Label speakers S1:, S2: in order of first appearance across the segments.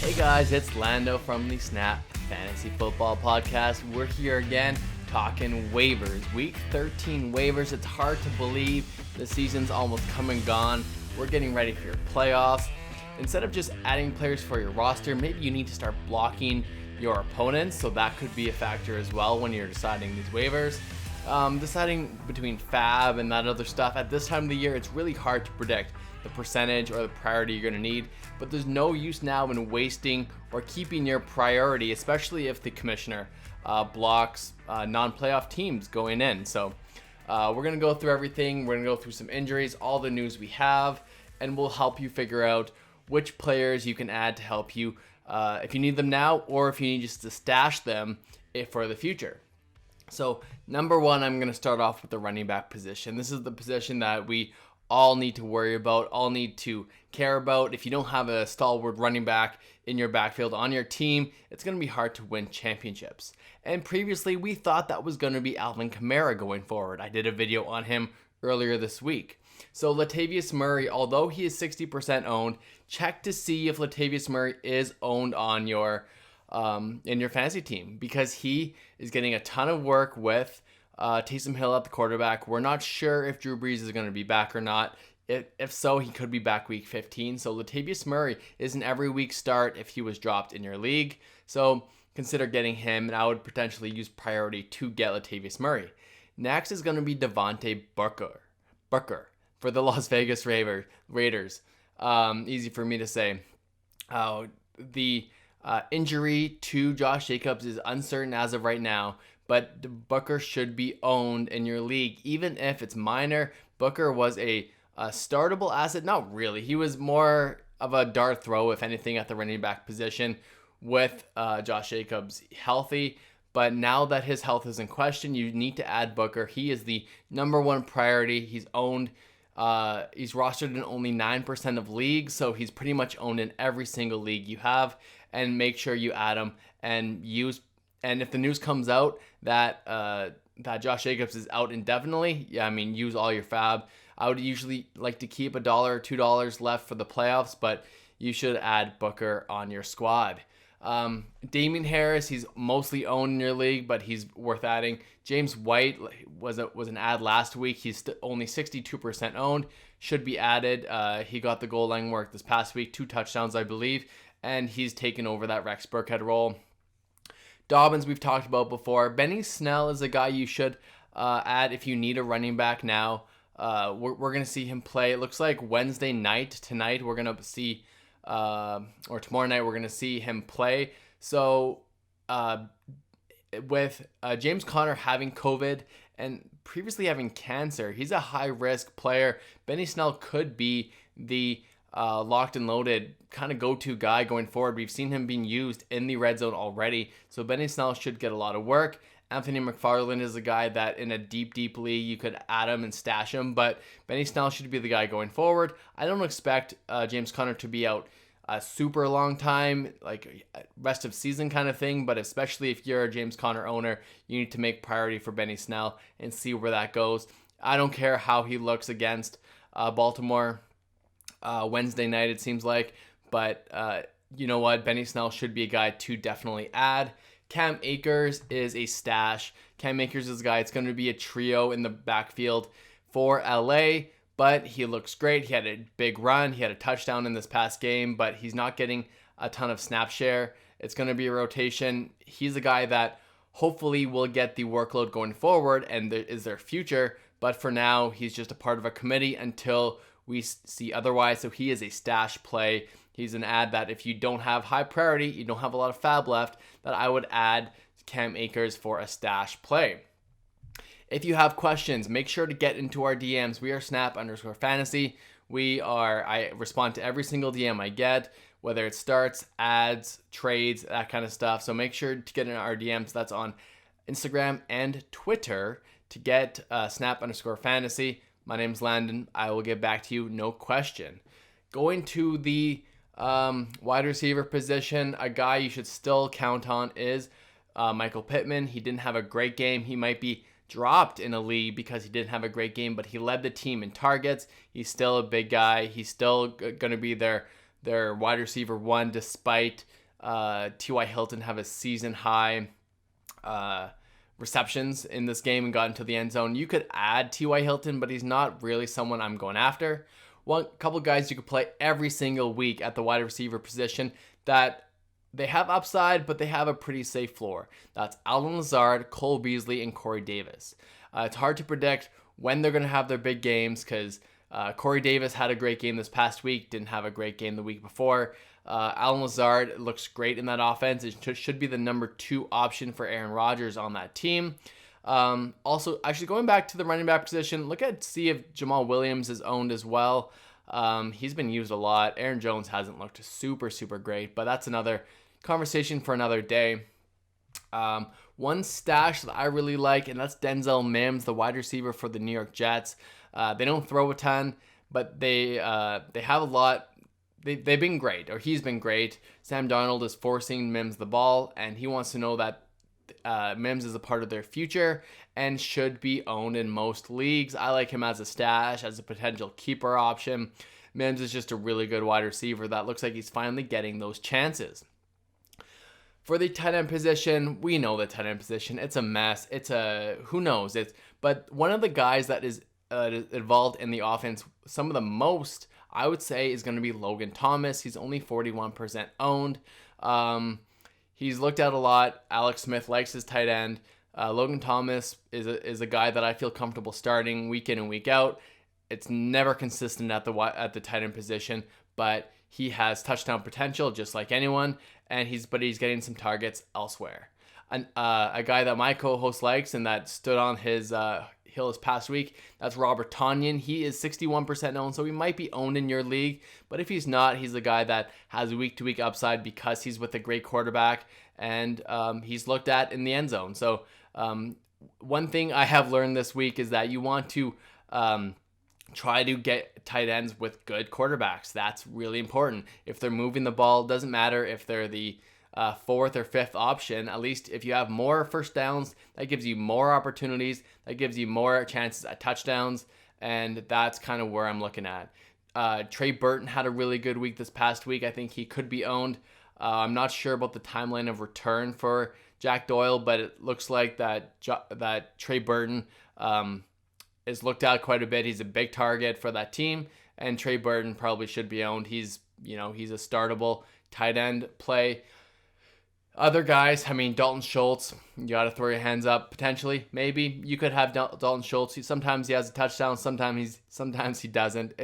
S1: Hey guys, it's Lando from the Snap Fantasy Football Podcast. We're here again talking waivers. Week 13 waivers. It's hard to believe the season's almost come and gone. We're getting ready for your playoffs. Instead of just adding players for your roster, maybe you need to start blocking your opponents. So that could be a factor as well when you're deciding these waivers. Deciding between fab and that other stuff at this time of the year, it's really hard to predict the percentage or the priority you're going to need, but there's no use now in wasting or keeping your priority, especially if the commissioner blocks non-playoff teams going in. So we're going to go through everything. We're going to go through some injuries, all the news we have, and we'll help you figure out which players you can add to help you if you need them now or if you need just to stash them for the future. So number one, I'm going to start off with the running back position. This is the position that we all need to worry about, all need to care about. If you don't have a stalwart running back in your backfield on your team, it's going to be hard to win championships. And previously, we thought that was going to be Alvin Kamara going forward. I did a video on him earlier this week. So Latavius Murray, although he is 60% owned, check to see if Latavius Murray is owned on your in your fantasy team, because he is getting a ton of work with Taysom Hill at the quarterback. We're not sure if Drew Brees is going to be back or not. If so, he could be back week 15. So Latavius Murray is an every week start if he was dropped in your league. So consider getting him, and I would potentially use priority to get Latavius Murray. Next is going to be Devontae Booker for the Las Vegas Raiders. Easy for me to say. The injury to Josh Jacobs is uncertain as of right now, but Booker should be owned in your league, even if it's minor. Booker was a startable asset. Not really. He was more of a dart throw, if anything, at the running back position with Josh Jacobs healthy. But now that his health is in question, you need to add Booker. He is the number one priority. He's owned. He's rostered in only 9% of leagues, so he's pretty much owned in every single league you have. And make sure you add him and use. And if the news comes out that that Josh Jacobs is out indefinitely, use all your fab. I would usually like to keep $1 or $2 left for the playoffs, but you should add Booker on your squad. Damien Harris, he's mostly owned in your league, but he's worth adding. James White was an ad last week. He's only 62% owned. Should be added. He got the goal line work this past week, 2 touchdowns, I believe, and he's taken over that Rex Burkhead role. Dobbins, we've talked about before. Benny Snell is a guy you should add if you need a running back now. We're going to see him play. It looks like Wednesday night. Tonight we're going to see, or tomorrow night we're going to see him play. So with James Conner having COVID and previously having cancer, he's a high-risk player. Benny Snell could be the locked and loaded kind of go-to guy going forward. We've seen him being used in the red zone already, so Benny Snell should get a lot of work. Anthony McFarland is a guy that in a deep league you could add him and stash him, but Benny Snell should be the guy going forward. I don't expect James Conner to be out a super long time, like rest of season kind of thing, but especially if you're a James Conner owner, you need to make priority for Benny Snell and see where that goes. I don't care how he looks against Baltimore Wednesday night, it seems like, but you know what? Benny Snell should be a guy to definitely add. Cam Akers is a stash. Cam Akers is a guy. It's going to be a trio in the backfield for LA, but he looks great. He had a big run. He had a touchdown in this past game, but he's not getting a ton of snap share. It's going to be a rotation. He's a guy that hopefully will get the workload going forward and is their future, but for now, he's just a part of a committee until we see otherwise. So he is a stash play. He's an ad that if you don't have high priority, you don't have a lot of fab left, that I would add Cam Akers for a stash play. If you have questions, make sure to get into our DMs. We are snap_fantasy. I respond to every single DM I get, whether it starts, ads, trades, that kind of stuff. So make sure to get in our DMs. That's on Instagram and Twitter to get snap_fantasy. My name's Landon. I will get back to you, no question. Going to the wide receiver position, a guy you should still count on is Michael Pittman. He didn't have a great game. He might be dropped in a league because he didn't have a great game, but he led the team in targets. He's still a big guy. He's still going to be their wide receiver one, despite T.Y. Hilton have a season high receptions in this game and got into the end zone. You could add T.Y. Hilton, but he's not really someone I'm going after. One couple guys you could play every single week at the wide receiver position that they have upside, but they have a pretty safe floor. That's Allen Lazard, Cole Beasley, and Corey Davis. It's hard to predict when they're going to have their big games because Corey Davis had a great game this past week, didn't have a great game the week before. Allen Lazard looks great in that offense. It should be the number 2 option for Aaron Rodgers on that team. Also, actually going back to the running back position, see if Jamal Williams is owned as well. He's been used a lot. Aaron Jones hasn't looked super great, but that's another conversation for another day. One stash that I really like, and that's Denzel Mims, the wide receiver for the New York Jets. They don't throw a ton, but they have a lot. They've been great, or he's been great. Sam Darnold is forcing Mims the ball, and he wants to know that Mims is a part of their future and should be owned in most leagues. I like him as a stash, as a potential keeper option. Mims is just a really good wide receiver that looks like he's finally getting those chances. For the tight end position, we know the tight end position. It's a mess. Who knows? But one of the guys that is involved in the offense some of the most, I would say, is going to be Logan Thomas. He's only 41% owned. He's looked at a lot. Alex Smith likes his tight end. Logan Thomas is a guy that I feel comfortable starting week in and week out. It's never consistent at the tight end position, but he has touchdown potential just like anyone, and he's getting some targets elsewhere. A guy that my co-host likes and that stood on his hill this past week, that's Robert Tonyan. He is 61% owned, so he might be owned in your league, but if he's not, he's the guy that has week-to-week upside because he's with a great quarterback, and he's looked at in the end zone. So one thing I have learned this week is that you want to try to get tight ends with good quarterbacks. That's really important. If they're moving the ball, doesn't matter if they're the 4th or 5th option. At least if you have more first downs, that gives you more opportunities, that gives you more chances at touchdowns, and that's kind of where I'm looking at. Trey Burton had a really good week this past week. I think he could be owned. I'm not sure about the timeline of return for Jack Doyle, but it looks like that Trey Burton is looked at quite a bit. He's a big target for that team, and Trey Burton probably should be owned. He's a startable tight end play. Other guys, Dalton Schultz, you got to throw your hands up potentially. Maybe you could have Dalton Schultz. Sometimes he has a touchdown, sometimes he doesn't.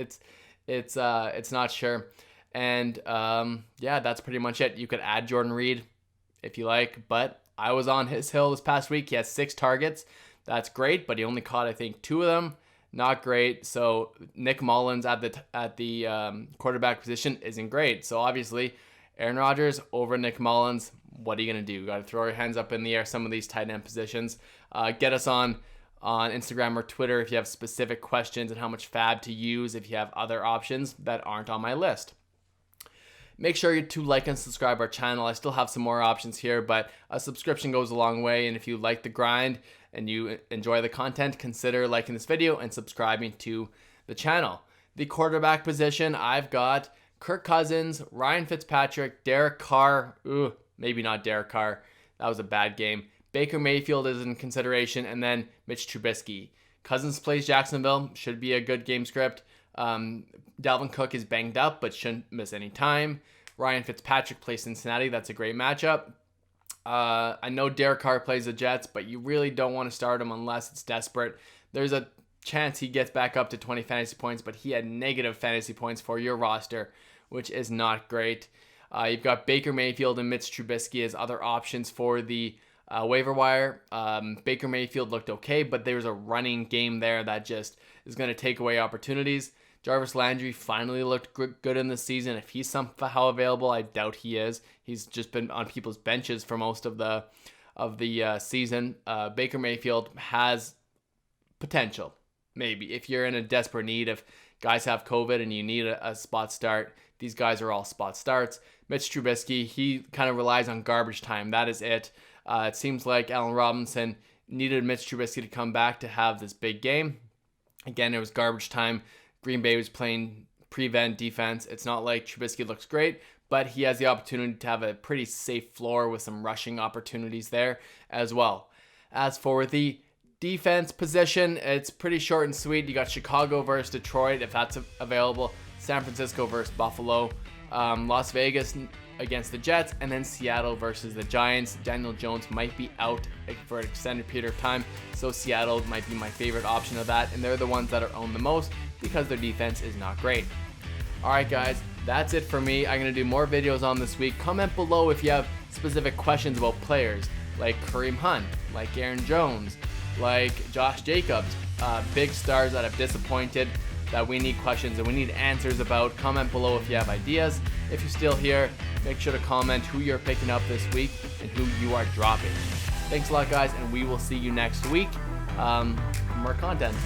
S1: It's not sure. And that's pretty much it. You could add Jordan Reed if you like, but I was on his hill this past week. He has 6 targets. That's great, but he only caught, I think, 2 of them. Not great. So Nick Mullins at the quarterback position isn't great. So obviously, Aaron Rodgers over Nick Mullins. What are you going to do? You got to throw your hands up in the air, some of these tight end positions. Get us on Instagram or Twitter if you have specific questions and how much fab to use if you have other options that aren't on my list. Make sure to like and subscribe our channel. I still have some more options here, but a subscription goes a long way. And if you like the grind and you enjoy the content, consider liking this video and subscribing to the channel. The quarterback position, I've got Kirk Cousins, Ryan Fitzpatrick, Derek Carr. Maybe not Derek Carr. That was a bad game. Baker Mayfield is in consideration, and then Mitch Trubisky. Cousins plays Jacksonville. Should be a good game script. Dalvin Cook is banged up, but shouldn't miss any time. Ryan Fitzpatrick plays Cincinnati. That's a great matchup. I know Derek Carr plays the Jets, but you really don't want to start him unless it's desperate. There's a chance he gets back up to 20 fantasy points, but he had negative fantasy points for your roster, which is not great. You've got Baker Mayfield and Mitch Trubisky as other options for the waiver wire. Baker Mayfield looked okay, but there's a running game there that just is going to take away opportunities. Jarvis Landry finally looked good in the season. If he's somehow available, I doubt he is. He's just been on people's benches for most of the season. Baker Mayfield has potential, maybe. If you're in a desperate need, if guys have COVID and you need a spot start, these guys are all spot starts. Mitch Trubisky, he kind of relies on garbage time. That is it. It seems like Allen Robinson needed Mitch Trubisky to come back to have this big game. Again, it was garbage time. Green Bay was playing prevent defense. It's not like Trubisky looks great, but he has the opportunity to have a pretty safe floor with some rushing opportunities there as well. As for the defense position, it's pretty short and sweet. You got Chicago versus Detroit, if that's available. San Francisco versus Buffalo. Las Vegas against the Jets, and then Seattle versus the Giants. Daniel Jones might be out for an extended period of time, so Seattle might be my favorite option of that, and they're the ones that are owned the most because their defense is not great. Alright guys, that's it for me. I'm going to do more videos on this week. Comment below if you have specific questions about players like Kareem Hunt, like Aaron Jones, like Josh Jacobs, big stars that have disappointed that we need questions and we need answers about. Comment below if you have ideas. If you're still here, make sure to comment who you're picking up this week and who you are dropping. Thanks a lot guys, and we will see you next week for more content.